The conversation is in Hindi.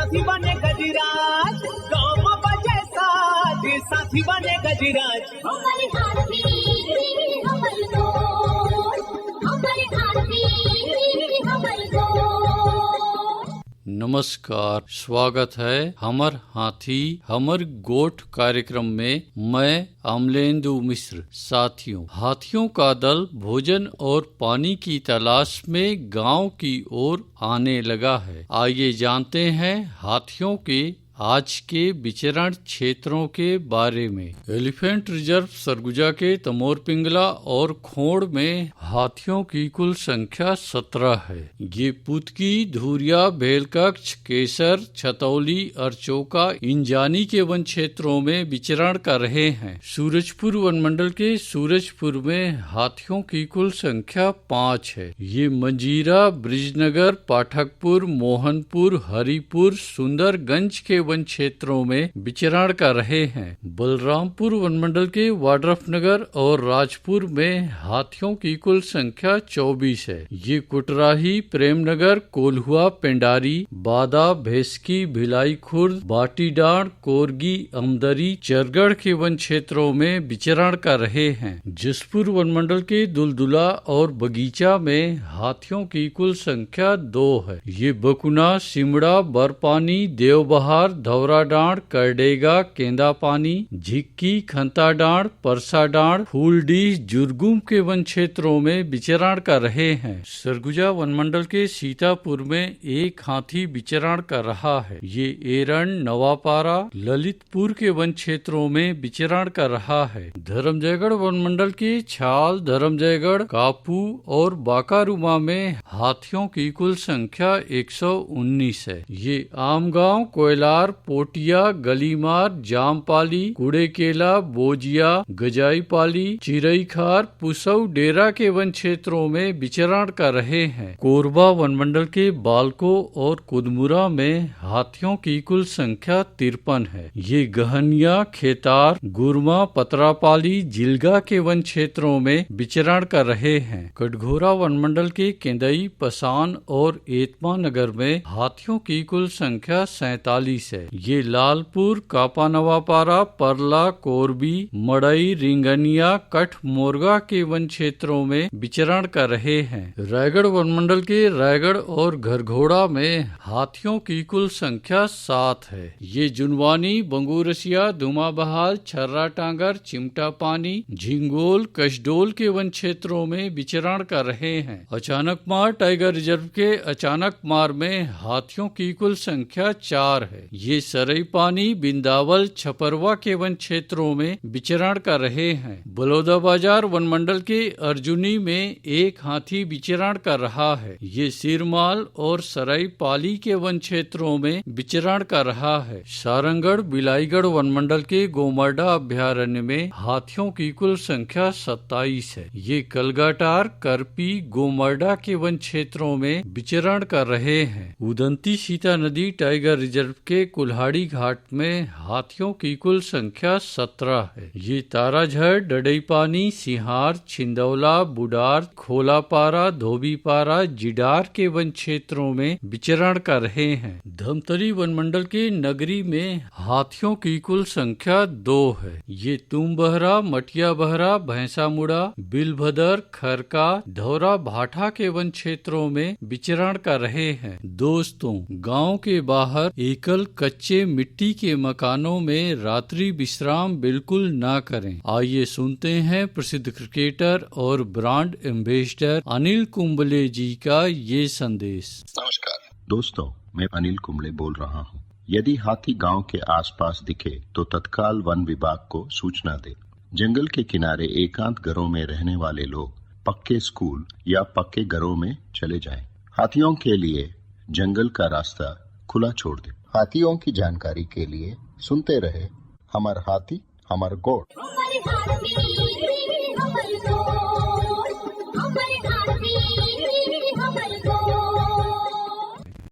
साथी बने गजराज, गाँव में बजे साज, साथी बने गजराज। हमारे हाथी हमारे दोस्त, हमारे हाथी हमारे दोस्त। नमस्कार, स्वागत है हमर हाथी हमर गोठ कार्यक्रम में। मैं अमलेंदु मिश्र। साथियों, हाथियों का दल भोजन और पानी की तलाश में गांव की ओर आने लगा है। आइए जानते हैं हाथियों के आज के विचरण क्षेत्रों के बारे में। एलिफेंट रिजर्व सरगुजा के तमोर पिंगला और खोड़ में हाथियों की कुल संख्या 17 है। ये पुतकी, धुरिया, बेलकक्ष, केसर, छतौली, अरचोका, इंजानी के वन क्षेत्रों में विचरण कर रहे हैं। सूरजपुर वन मंडल के सूरजपुर में हाथियों की कुल संख्या 5 है। ये मंजीरा, ब्रिजनगर, पाठकपुर, मोहनपुर, हरिपुर, सुंदरगंज के वन क्षेत्रों में विचरण कर रहे हैं। बलरामपुर वन मंडल के वाड्रफनगर और राजपुर में हाथियों की कुल संख्या 24 है। ये कुटराही, प्रेमनगर, कोल्हुआ, पेंडारी, बादा, भेस्की, भिलाई खुर्द, बाटीडांड, कोरगी, अमदरी, चरगढ़ के वन क्षेत्रों में विचरण कर रहे हैं। जसपुर वन मंडल के दुलदुला और बगीचा में हाथियों की कुल संख्या 2 है। ये बकुना, सिमड़ा, बरपानी, देवबहार, धौराडांड, करडेगा, केंदापानी, झिक्की, खंताडांड, परसाडांड, फूलडीह, जुरगुम के वन क्षेत्रों में विचरण कर रहे हैं। सरगुजा वन मंडल के सीतापुर में एक हाथी विचरण कर रहा है। ये एरण, नवापारा, ललितपुर के वन क्षेत्रों में विचरण कर रहा है। धर्मजयगढ़ वन मंडल के छाल, धर्मजयगढ़, कापू और बाकारुमा में हाथियों की कुल संख्या 119 है। ये आमगांव, कोयलार, पोटिया, गलीमार, जामपाली, कुड़ेकेला, बोजिया, गजाईपाली, चिरईखार, पुसौ, डेरा के वन क्षेत्रों में विचरण कर रहे हैं। कोरबा वन मंडल के बालको और कुदमुरा में हाथियों की कुल संख्या 53 है। ये गहनिया, खेतार, गुरमा, पतरापाली, जिलगा के वन क्षेत्रों में विचरण कर रहे हैं। कटघोरा वन मंडल के केंदई, पसान और एतमा नगर में हाथियों की कुल संख्या 47 है। ये लालपुर, कापानवापारा, परला, कोरबी, मड़ई, रिंगनिया, कठ, मोरगा के वन क्षेत्रों में विचरण कर रहे हैं। रायगढ़ वन मंडल के रायगढ़ और घरघोड़ा में हाथियों की कुल संख्या 7 है। ये जुनवानी, बंगूरसिया, धुमाबहाल, छर्रा टांगर, चिमटा पानी, झिंगोल, कशडोल के वन क्षेत्रों में विचरण कर रहे हैं। अचानकमार टाइगर रिजर्व के अचानकमार में हाथियों की कुल संख्या 4 है। ये सरई पानी, बिंदावल, छपरवा के वन क्षेत्रों में विचरण कर रहे हैं। बलौदाबाजार वन मंडल के अर्जुनी में एक हाथी विचरण कर रहा है। ये सिरमाल और सराई पाली के वन क्षेत्रों में विचरण कर रहा है। सारंगढ़, बिलाईगढ़ वन मंडल के गोमर्डा अभ्यारण्य में हाथियों की कुल संख्या 27 है। ये कलगाटार, करपी, गोमर्डा के वन क्षेत्रों में विचरण कर रहे हैं। उदंती सीता नदी टाइगर रिजर्व के कुल्हाड़ी घाट में हाथियों की कुल संख्या 17 है। ये ताराझर, डडईपानी, सिहार, छिंदौला, बुडार, खोलापारा, धोबीपारा, जिडार के वन क्षेत्रों में विचरण कर रहे हैं। धमतरी वन मंडल के नगरी में हाथियों की कुल संख्या 2 है। ये तुम्बहरा, मटिया बहरा, भैंसामुड़ा, बिलभदर, खरका, धौरा भाठा के वन क्षेत्रों में विचरण कर रहे हैं। दोस्तों, गांव के बाहर एकल कच्चे मिट्टी के मकानों में रात्रि विश्राम बिल्कुल ना करें। आइए सुनते हैं प्रसिद्ध क्रिकेटर और ब्रांड एम्बेसडर अनिल कुंबले जी का ये संदेश। नमस्कार दोस्तों, मैं अनिल कुंबले बोल रहा हूँ। यदि हाथी गांव के आसपास दिखे तो तत्काल वन विभाग को सूचना दे। जंगल के किनारे एकांत घरों में रहने वाले लोग पक्के स्कूल या पक्के घरों में चले जाएं। हाथियों के लिए जंगल का रास्ता खुला छोड़ दे। हाथियों की जानकारी के लिए सुनते रहे हमार हाथी हमार गोठ। हमारे हाथी हमारे